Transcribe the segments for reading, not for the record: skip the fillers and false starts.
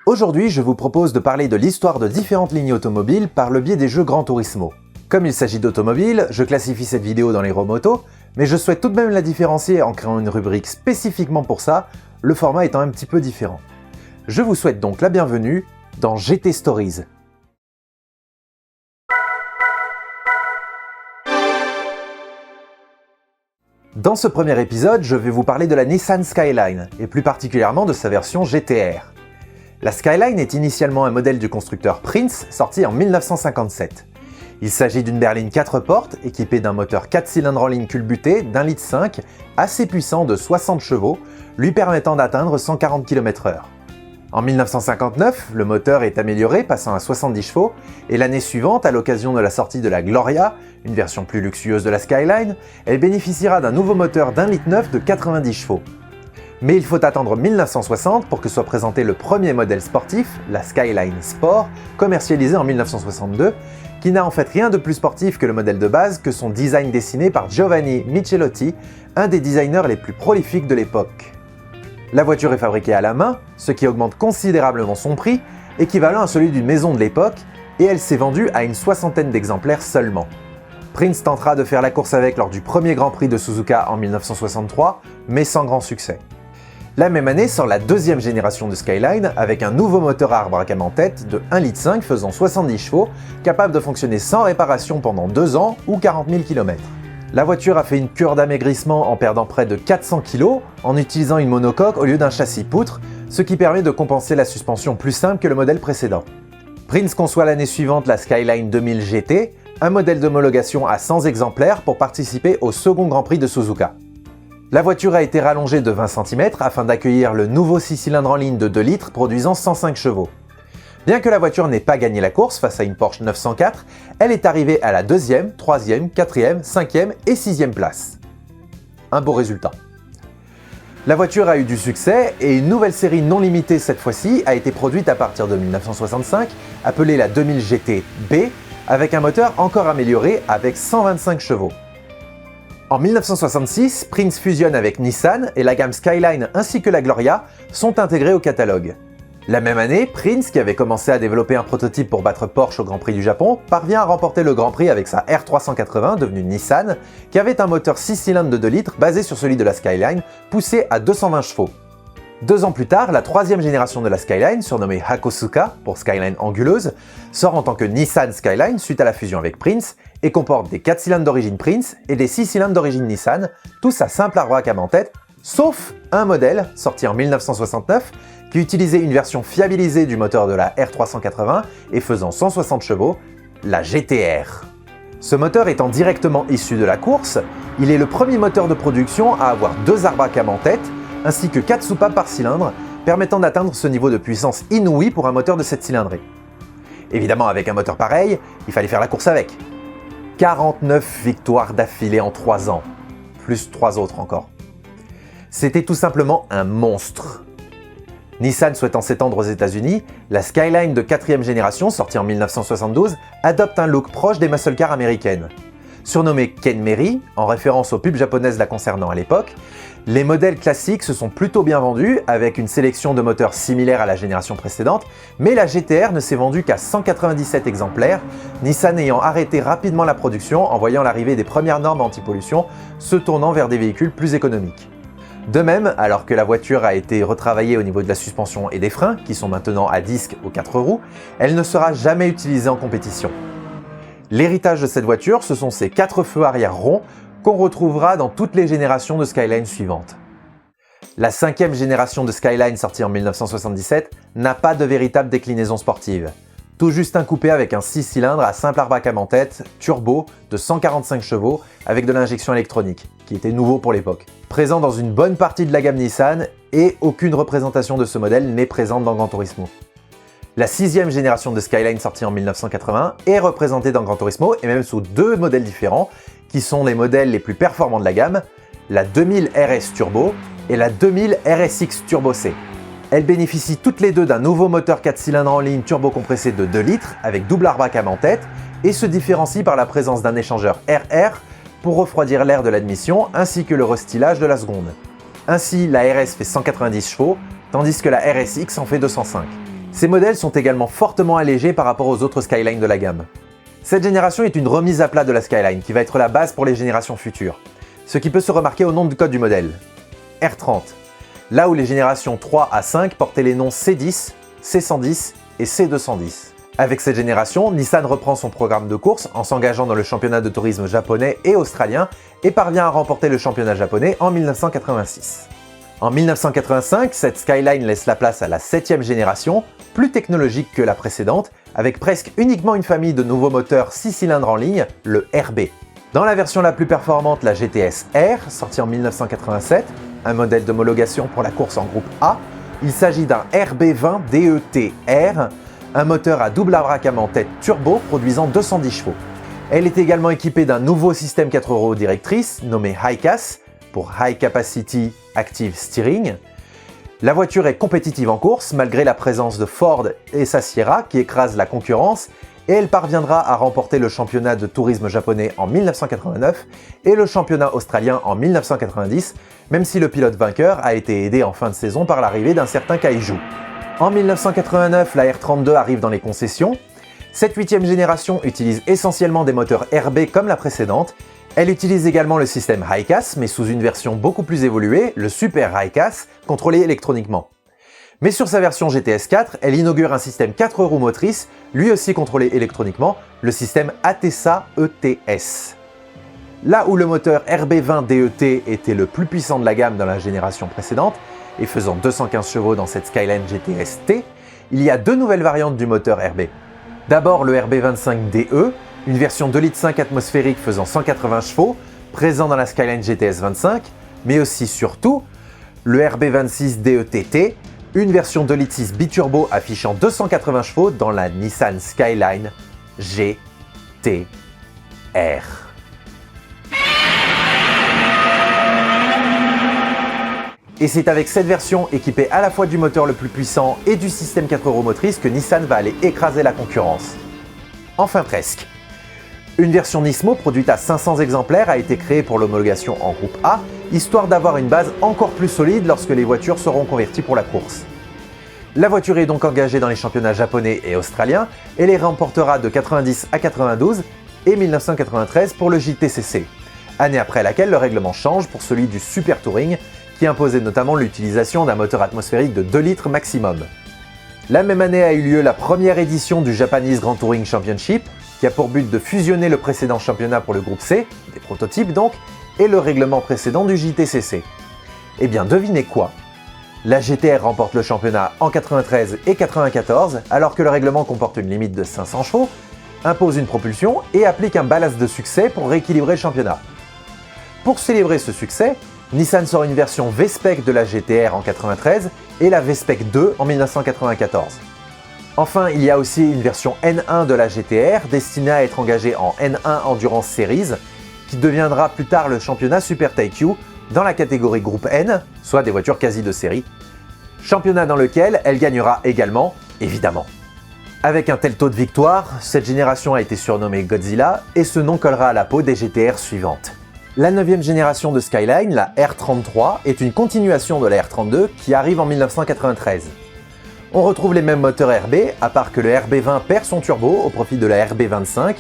Aujourd'hui, je vous propose de parler de l'histoire de différentes lignes automobiles par le biais des jeux Gran Turismo. Comme il s'agit d'automobile, je classifie cette vidéo dans les motos, mais je souhaite tout de même la différencier en créant une rubrique spécifiquement pour ça, le format étant un petit peu différent. Je vous souhaite donc la bienvenue dans GT Stories. Dans ce premier épisode, je vais vous parler de la Nissan Skyline, et plus particulièrement de sa version GTR. La Skyline est initialement un modèle du constructeur Prince, sorti en 1957. Il s'agit d'une berline 4 portes, équipée d'un moteur 4 cylindres en ligne culbuté d'1,5 litre, assez puissant de 60 chevaux, lui permettant d'atteindre 140 km/h. En 1959, le moteur est amélioré, passant à 70 chevaux, et l'année suivante, à l'occasion de la sortie de la Gloria, une version plus luxueuse de la Skyline, elle bénéficiera d'un nouveau moteur d'1,9 litre de 90 chevaux. Mais il faut attendre 1960 pour que soit présenté le premier modèle sportif, la Skyline Sport, commercialisé en 1962, qui n'a en fait rien de plus sportif que le modèle de base que son design dessiné par Giovanni Michelotti, un des designers les plus prolifiques de l'époque. La voiture est fabriquée à la main, ce qui augmente considérablement son prix, équivalent à celui d'une maison de l'époque, et elle s'est vendue à une 60aine d'exemplaires seulement. Prince tentera de faire la course avec lors du premier Grand Prix de Suzuka en 1963, mais sans grand succès. La même année sort la deuxième génération de Skyline avec un nouveau moteur à arbre à cam en tête de 1,5 litre faisant 70 chevaux, capable de fonctionner sans réparation pendant 2 ans ou 40 000 km. La voiture a fait une cure d'amaigrissement en perdant près de 400 kg en utilisant une monocoque au lieu d'un châssis poutre, ce qui permet de compenser la suspension plus simple que le modèle précédent. Prince conçoit l'année suivante la Skyline 2000 GT, un modèle d'homologation à 100 exemplaires pour participer au second Grand Prix de Suzuka. La voiture a été rallongée de 20 cm afin d'accueillir le nouveau 6 cylindres en ligne de 2 litres produisant 105 chevaux. Bien que la voiture n'ait pas gagné la course face à une Porsche 904, elle est arrivée à la 2e, 3e, 4e, 5e et 6e place. Un beau résultat. La voiture a eu du succès et une nouvelle série non limitée cette fois-ci a été produite à partir de 1965, appelée la 2000 GT B, avec un moteur encore amélioré avec 125 chevaux. En 1966, Prince fusionne avec Nissan et la gamme Skyline ainsi que la Gloria sont intégrés au catalogue. La même année, Prince, qui avait commencé à développer un prototype pour battre Porsche au Grand Prix du Japon, parvient à remporter le Grand Prix avec sa R380 devenue Nissan, qui avait un moteur 6 cylindres de 2 litres basé sur celui de la Skyline, poussé à 220 chevaux. 2 ans plus tard, la troisième génération de la Skyline, surnommée Hakosuka pour Skyline anguleuse, sort en tant que Nissan Skyline suite à la fusion avec Prince et comporte des 4 cylindres d'origine Prince et des 6 cylindres d'origine Nissan, tous à simple arbre à cam en tête, sauf un modèle sorti en 1969 qui utilisait une version fiabilisée du moteur de la R380 et faisant 160 chevaux, la GTR. Ce moteur étant directement issu de la course, il est le premier moteur de production à avoir 2 arbres à cam en tête, ainsi que 4 soupapes par cylindre, permettant d'atteindre ce niveau de puissance inouï pour un moteur de 7 cylindrées. Évidemment, avec un moteur pareil, il fallait faire la course avec. 49 victoires d'affilée en 3 ans, plus 3 autres encore. C'était tout simplement un monstre. Nissan souhaitant s'étendre aux États-Unis, la Skyline de 4e génération, sortie en 1972, adopte un look proche des muscle cars américaines. Surnommée Kenmeri, en référence aux pubs japonaises la concernant à l'époque, les modèles classiques se sont plutôt bien vendus avec une sélection de moteurs similaires à la génération précédente, mais la GTR ne s'est vendue qu'à 197 exemplaires, Nissan ayant arrêté rapidement la production en voyant l'arrivée des premières normes anti-pollution, se tournant vers des véhicules plus économiques. De même, alors que la voiture a été retravaillée au niveau de la suspension et des freins, qui sont maintenant à disque aux 4 roues, elle ne sera jamais utilisée en compétition. L'héritage de cette voiture, ce sont ses 4 feux arrière ronds qu'on retrouvera dans toutes les générations de Skyline suivantes. La 5e génération de Skyline sortie en 1977 n'a pas de véritable déclinaison sportive. Tout juste un coupé avec un 6 cylindres à simple arbre à cam en tête, turbo, de 145 chevaux avec de l'injection électronique, qui était nouveau pour l'époque. Présent dans une bonne partie de la gamme Nissan et aucune représentation de ce modèle n'est présente dans Gran Turismo. La 6e génération de Skyline sortie en 1980 est représentée dans Gran Turismo et même sous 2 modèles différents qui sont les modèles les plus performants de la gamme, la 2000 RS Turbo et la 2000 RSX Turbo C. Elles bénéficient toutes les deux d'un nouveau moteur 4 cylindres en ligne turbo compressé de 2 litres avec double arbre à cam en tête et se différencient par la présence d'un échangeur RR pour refroidir l'air de l'admission ainsi que le restylage de la seconde. Ainsi, la RS fait 190 chevaux, tandis que la RSX en fait 205. Ces modèles sont également fortement allégés par rapport aux autres Skyline de la gamme. Cette génération est une remise à plat de la Skyline qui va être la base pour les générations futures, ce qui peut se remarquer au nom de code du modèle. R30, là où les générations 3 à 5 portaient les noms C10, C110 et C210. Avec cette génération, Nissan reprend son programme de course en s'engageant dans le championnat de tourisme japonais et australien et parvient à remporter le championnat japonais en 1986. En 1985, cette Skyline laisse la place à la 7e génération, plus technologique que la précédente, avec presque uniquement une famille de nouveaux moteurs 6 cylindres en ligne, le RB. Dans la version la plus performante, la GTS R, sortie en 1987, un modèle d'homologation pour la course en groupe A, il s'agit d'un RB20 DET-R, un moteur à double abracament tête turbo produisant 210 chevaux. Elle est également équipée d'un nouveau système 4 roues directrices nommé HiCAS pour High Capacity Active Steering. La voiture est compétitive en course malgré la présence de Ford et sa Sierra qui écrasent la concurrence et elle parviendra à remporter le championnat de tourisme japonais en 1989 et le championnat australien en 1990, même si le pilote vainqueur a été aidé en fin de saison par l'arrivée d'un certain Kaiju. En 1989, la R32 arrive dans les concessions. Cette 8e génération utilise essentiellement des moteurs RB comme la précédente. Elle utilise également le système HiCAS, mais sous une version beaucoup plus évoluée, le Super HiCAS, contrôlé électroniquement. Mais sur sa version GTS 4, elle inaugure un système 4 roues motrices, lui aussi contrôlé électroniquement, le système ATESA ETS. Là où le moteur RB20 DET était le plus puissant de la gamme dans la génération précédente, et faisant 215 chevaux dans cette Skyline GTS T, il y a deux nouvelles variantes du moteur RB. D'abord le RB25 DE, une version 2,5 litres atmosphérique faisant 180 chevaux, présent dans la Skyline GTS 25, mais aussi surtout le RB26 DETT, une version 2,6 litres biturbo affichant 280 chevaux dans la Nissan Skyline GTR. Et c'est avec cette version équipée à la fois du moteur le plus puissant et du système 4 roues motrices que Nissan va aller écraser la concurrence. Enfin presque. Une version Nismo produite à 500 exemplaires a été créée pour l'homologation en groupe A, histoire d'avoir une base encore plus solide lorsque les voitures seront converties pour la course. La voiture est donc engagée dans les championnats japonais et australiens et les remportera de 90 à 92 et 1993 pour le JTCC, année après laquelle le règlement change pour celui du Super Touring, qui imposait notamment l'utilisation d'un moteur atmosphérique de 2 litres maximum. La même année a eu lieu la première édition du Japanese Grand Touring Championship, qui a pour but de fusionner le précédent championnat pour le groupe C, des prototypes donc, et le règlement précédent du JTCC. Eh bien devinez quoi? La GTR remporte le championnat en 93 et 94, alors que le règlement comporte une limite de 500 chevaux, impose une propulsion et applique un ballast de succès pour rééquilibrer le championnat. Pour célébrer ce succès, Nissan sort une version V-Spec de la GTR en 93 et la V-Spec 2 en 1994. Enfin, il y a aussi une version N1 de la GTR destinée à être engagée en N1 Endurance Series, qui deviendra plus tard le championnat Super Taikyu dans la catégorie groupe N, soit des voitures quasi de série. Championnat dans lequel elle gagnera également, évidemment. Avec un tel taux de victoire, cette génération a été surnommée Godzilla et ce nom collera à la peau des GTR suivantes. La 9e génération de Skyline, la R33, est une continuation de la R32 qui arrive en 1993. On retrouve les mêmes moteurs RB, à part que le RB20 perd son turbo au profit de la RB25,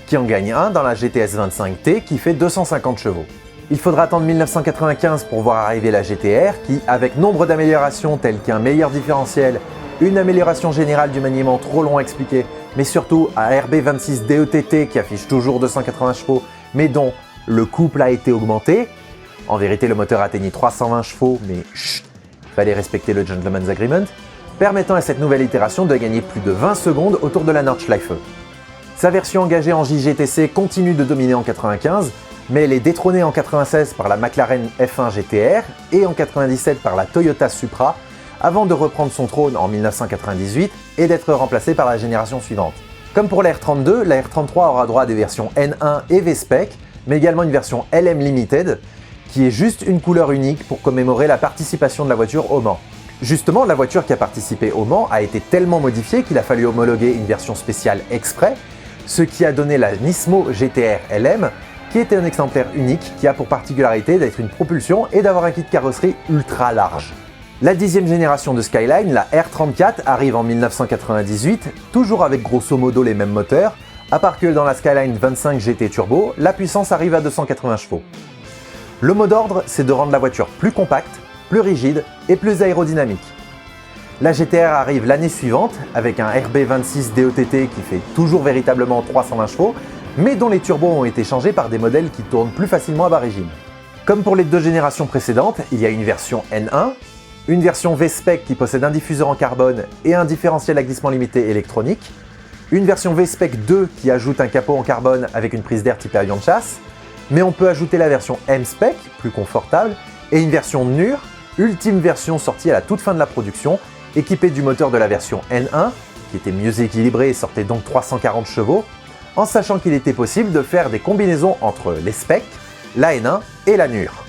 qui en gagne un dans la GTS 25T qui fait 250 chevaux. Il faudra attendre 1995 pour voir arriver la GTR qui, avec nombre d'améliorations telles qu'un meilleur différentiel, une amélioration générale du maniement trop long à expliquer, mais surtout un RB26 DETT qui affiche toujours 280 chevaux, mais dont le couple a été augmenté. En vérité, le moteur atteignait 320 chevaux, mais chut, fallait respecter le Gentleman's Agreement, permettant à cette nouvelle itération de gagner plus de 20 secondes autour de la Nordschleife. Sa version engagée en JGTC continue de dominer en 95, mais elle est détrônée en 96 par la McLaren F1 GTR et en 97 par la Toyota Supra, avant de reprendre son trône en 1998 et d'être remplacée par la génération suivante. Comme pour la R32, la R33 aura droit à des versions N1 et V-Spec, mais également une version LM Limited, qui est juste une couleur unique pour commémorer la participation de la voiture au Mans. Justement, la voiture qui a participé au Mans a été tellement modifiée qu'il a fallu homologuer une version spéciale exprès, ce qui a donné la Nismo GTR LM, qui était un exemplaire unique qui a pour particularité d'être une propulsion et d'avoir un kit carrosserie ultra large. La 10e génération de Skyline, la R34, arrive en 1998, toujours avec grosso modo les mêmes moteurs, à part que dans la Skyline 25 GT Turbo, la puissance arrive à 280 chevaux. Le mot d'ordre, c'est de rendre la voiture plus compacte, plus rigide et plus aérodynamique. La GTR arrive l'année suivante avec un RB26 DOTT qui fait toujours véritablement 320 chevaux, mais dont les turbos ont été changés par des modèles qui tournent plus facilement à bas régime. Comme pour les deux générations précédentes, il y a une version N1, une version V-Spec qui possède un diffuseur en carbone et un différentiel à glissement limité électronique, une version V-Spec 2 qui ajoute un capot en carbone avec une prise d'air type avion de chasse, mais on peut ajouter la version M-Spec, plus confortable, et une version NUR, ultime version sortie à la toute fin de la production, équipée du moteur de la version N1, qui était mieux équilibré et sortait donc 340 chevaux, en sachant qu'il était possible de faire des combinaisons entre les specs, la N1 et la NUR.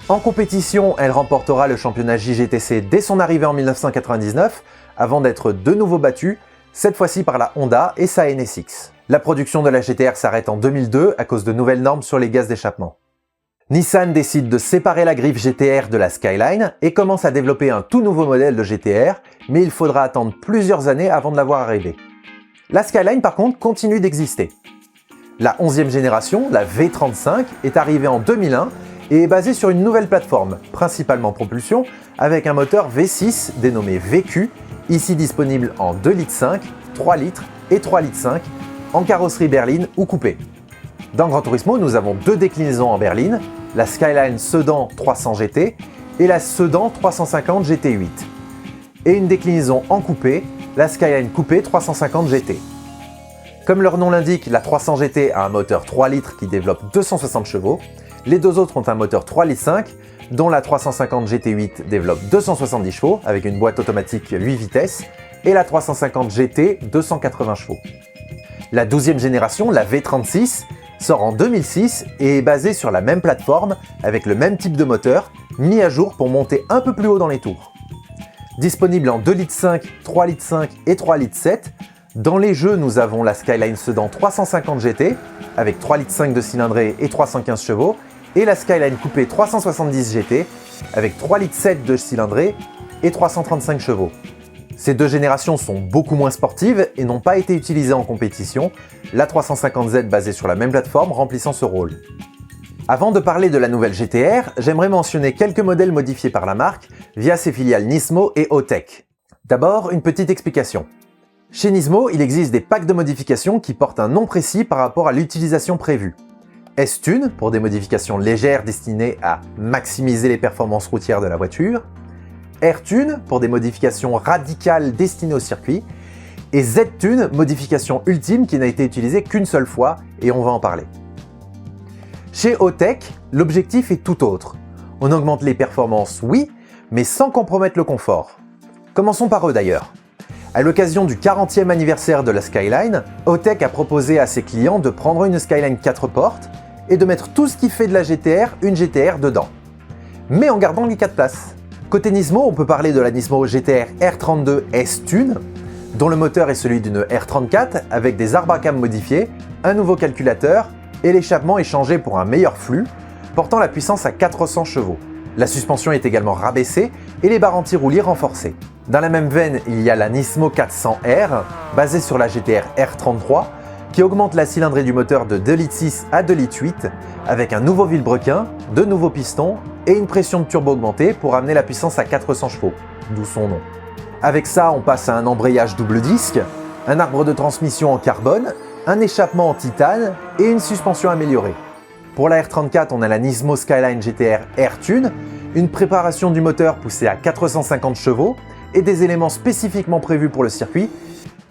En compétition, elle remportera le championnat JGTC dès son arrivée en 1999, avant d'être de nouveau battue, cette fois-ci par la Honda et sa NSX. La production de la GTR s'arrête en 2002 à cause de nouvelles normes sur les gaz d'échappement. Nissan décide de séparer la griffe GTR de la Skyline et commence à développer un tout nouveau modèle de GTR, mais il faudra attendre plusieurs années avant de la voir arriver. La Skyline par contre continue d'exister. La 11e génération, la V35, est arrivée en 2001 et est basée sur une nouvelle plateforme, principalement propulsion, avec un moteur V6 dénommé VQ, ici disponible en 2,5 litres, 3 litres et 3,5 litres, en carrosserie berline ou coupé. Dans Gran Turismo, nous avons deux déclinaisons en berline, la Skyline Sedan 300 GT et la Sedan 350 GT8, et une déclinaison en coupé, la Skyline Coupé 350 GT. Comme leur nom l'indique, la 300 GT a un moteur 3 litres qui développe 260 chevaux, les deux autres ont un moteur 3,5 litres, dont la 350 GT8 développe 270 chevaux avec une boîte automatique 8 vitesses, et la 350 GT 280 chevaux. La 12e génération, la V36, sort en 2006 et est basée sur la même plateforme avec le même type de moteur, mis à jour pour monter un peu plus haut dans les tours. Disponible en 2,5 litres, 3,5 litres et 3,7 litres, dans les jeux nous avons la Skyline Sedan 350 GT avec 3,5 litres de cylindrée et 315 chevaux et la Skyline Coupé 370 GT avec 3,7 litres de cylindrée et 335 chevaux. Ces deux générations sont beaucoup moins sportives et n'ont pas été utilisées en compétition, la 350Z basée sur la même plateforme remplissant ce rôle. Avant de parler de la nouvelle GTR, j'aimerais mentionner quelques modèles modifiés par la marque via ses filiales Nismo et Otech. D'abord, une petite explication. Chez Nismo, il existe des packs de modifications qui portent un nom précis par rapport à l'utilisation prévue. S-Tune pour des modifications légères destinées à maximiser les performances routières de la voiture, R-Tune pour des modifications radicales destinées au circuit, et Z-Tune, modification ultime qui n'a été utilisée qu'une seule fois, et on va en parler. Chez Otech, l'objectif est tout autre. On augmente les performances, oui, mais sans compromettre le confort. Commençons par eux d'ailleurs. À l'occasion du 40e anniversaire de la Skyline, Otech a proposé à ses clients de prendre une Skyline 4 portes et de mettre tout ce qui fait de la GTR une GTR dedans, mais en gardant les 4 places. Côté Nismo, on peut parler de la Nismo GTR R32 S-Tune, dont le moteur est celui d'une R34 avec des arbres à cam modifiés, un nouveau calculateur et l'échappement est changé pour un meilleur flux, portant la puissance à 400 chevaux. La suspension est également rabaissée et les barres anti-roulis renforcées. Dans la même veine, il y a la Nismo 400R, basée sur la GTR R33, qui augmente la cylindrée du moteur de 2,6 litres à 2,8 litres, avec un nouveau vilebrequin, de nouveaux pistons et une pression de turbo augmentée pour amener la puissance à 400 chevaux, d'où son nom. Avec ça, on passe à un embrayage double disque, un arbre de transmission en carbone, un échappement en titane et une suspension améliorée. Pour la R34, on a la Nismo Skyline GTR R-Tune, une préparation du moteur poussée à 450 chevaux et des éléments spécifiquement prévus pour le circuit.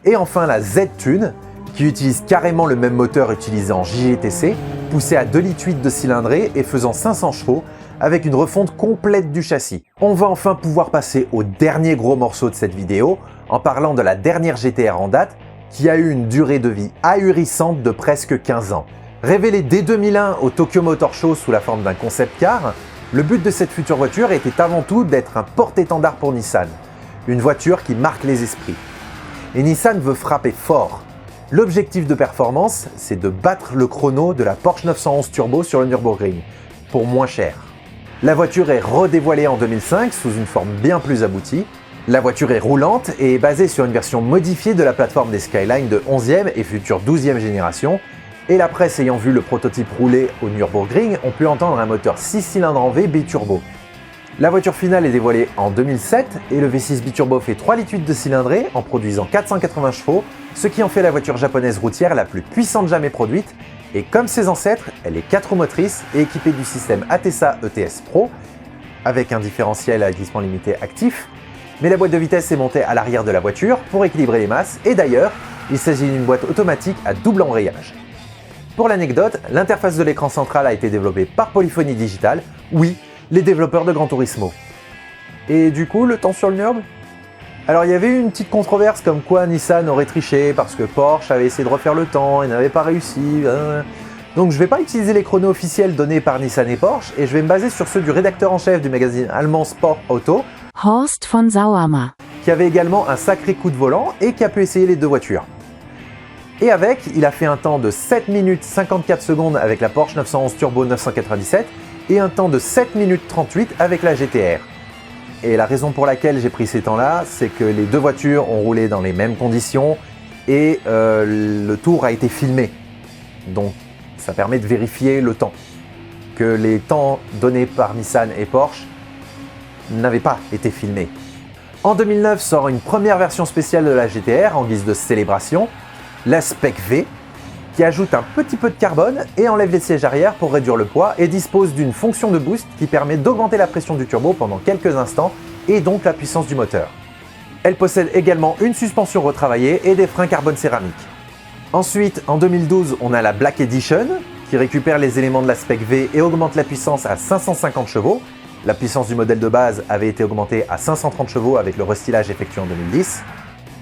Et enfin la Z-Tune, qui utilise carrément le même moteur utilisé en JGTC, poussé à 2,8 litres de cylindrée et faisant 500 chevaux, avec une refonte complète du châssis. On va enfin pouvoir passer au dernier gros morceau de cette vidéo, en parlant de la dernière GTR en date, qui a eu une durée de vie ahurissante de presque 15 ans. Révélée dès 2001 au Tokyo Motor Show sous la forme d'un concept car, le but de cette future voiture était avant tout d'être un porte-étendard pour Nissan, une voiture qui marque les esprits. Et Nissan veut frapper fort. L'objectif de performance, c'est de battre le chrono de la Porsche 911 Turbo sur le Nürburgring, pour moins cher. La voiture est redévoilée en 2005 sous une forme bien plus aboutie. La voiture est roulante et est basée sur une version modifiée de la plateforme des Skyline de 11e et future 12e génération, et la presse ayant vu le prototype rouler au Nürburgring ont pu entendre un moteur 6 cylindres en V biturbo. La voiture finale est dévoilée en 2007 et le V6 biturbo fait 3,8 litres de cylindrée en produisant 480 chevaux, ce qui en fait la voiture japonaise routière la plus puissante jamais produite, et comme ses ancêtres, elle est 4 roues motrices et équipée du système Atesa ETS Pro, avec un différentiel à glissement limité actif, mais la boîte de vitesse est montée à l'arrière de la voiture pour équilibrer les masses, et d'ailleurs, il s'agit d'une boîte automatique à double embrayage. Pour l'anecdote, l'interface de l'écran central a été développée par Polyphony Digital, oui, les développeurs de Gran Turismo. Et du coup, le temps sur le Nürb ? Alors il y avait eu une petite controverse comme quoi Nissan aurait triché parce que Porsche avait essayé de refaire le temps et n'avait pas réussi. Donc je vais pas utiliser les chronos officiels donnés par Nissan et Porsche et je vais me baser sur ceux du rédacteur en chef du magazine allemand Sport Auto, Horst von Sauermar, qui avait également un sacré coup de volant et qui a pu essayer les deux voitures. Et avec, il a fait un temps de 7 minutes 54 secondes avec la Porsche 911 Turbo 997 et un temps de 7 minutes 38 avec la GTR. Et la raison pour laquelle j'ai pris ces temps-là, c'est que les deux voitures ont roulé dans les mêmes conditions et le tour a été filmé. Donc ça permet de vérifier le temps. Que les temps donnés par Nissan et Porsche n'avaient pas été filmés. En 2009 sort une première version spéciale de la GTR en guise de célébration, la Spec V, qui ajoute un petit peu de carbone et enlève les sièges arrière pour réduire le poids et dispose d'une fonction de boost qui permet d'augmenter la pression du turbo pendant quelques instants et donc la puissance du moteur. Elle possède également une suspension retravaillée et des freins carbone céramique. Ensuite, en 2012, on a la Black Edition qui récupère les éléments de la Spec V et augmente la puissance à 550 chevaux. La puissance du modèle de base avait été augmentée à 530 chevaux avec le restylage effectué en 2010.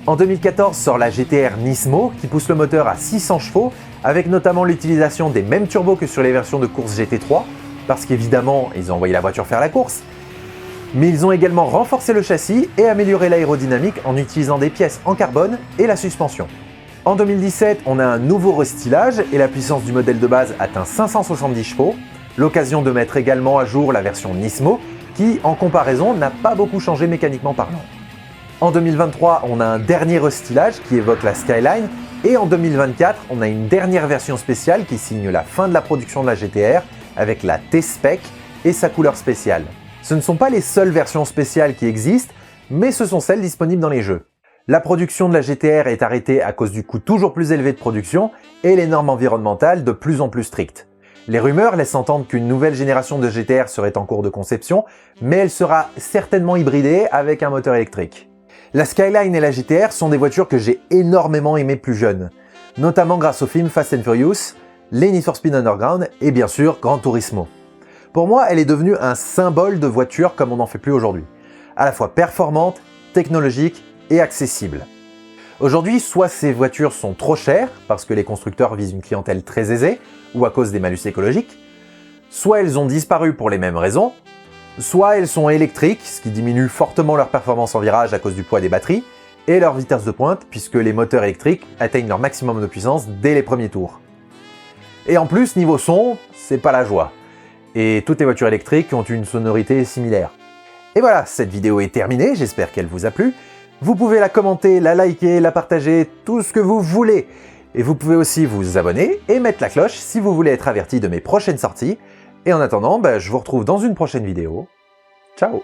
En 2014 sort la GTR Nismo qui pousse le moteur à 600 chevaux avec notamment l'utilisation des mêmes turbos que sur les versions de course GT3 parce qu'évidemment ils ont envoyé la voiture faire la course. Mais ils ont également renforcé le châssis et amélioré l'aérodynamique en utilisant des pièces en carbone et la suspension. En 2017, on a un nouveau restylage et la puissance du modèle de base atteint 570 chevaux, l'occasion de mettre également à jour la version Nismo qui en comparaison n'a pas beaucoup changé mécaniquement parlant. En 2023, on a un dernier restylage qui évoque la Skyline et en 2024, on a une dernière version spéciale qui signe la fin de la production de la GTR avec la T-Spec et sa couleur spéciale. Ce ne sont pas les seules versions spéciales qui existent, mais ce sont celles disponibles dans les jeux. La production de la GTR est arrêtée à cause du coût toujours plus élevé de production et les normes environnementales de plus en plus strictes. Les rumeurs laissent entendre qu'une nouvelle génération de GTR serait en cours de conception, mais elle sera certainement hybridée avec un moteur électrique. La Skyline et la GTR sont des voitures que j'ai énormément aimées plus jeune, notamment grâce aux films Fast and Furious, les Need for Speed Underground et bien sûr Gran Turismo. Pour moi, elle est devenue un symbole de voiture comme on n'en fait plus aujourd'hui, à la fois performante, technologique et accessible. Aujourd'hui, soit ces voitures sont trop chères parce que les constructeurs visent une clientèle très aisée ou à cause des malus écologiques, soit elles ont disparu pour les mêmes raisons, soit elles sont électriques, ce qui diminue fortement leur performance en virage à cause du poids des batteries, et leur vitesse de pointe puisque les moteurs électriques atteignent leur maximum de puissance dès les premiers tours. Et en plus, niveau son, c'est pas la joie. Et toutes les voitures électriques ont une sonorité similaire. Et voilà, cette vidéo est terminée, j'espère qu'elle vous a plu. Vous pouvez la commenter, la liker, la partager, tout ce que vous voulez. Et vous pouvez aussi vous abonner et mettre la cloche si vous voulez être averti de mes prochaines sorties. Et en attendant, je vous retrouve dans une prochaine vidéo. Ciao!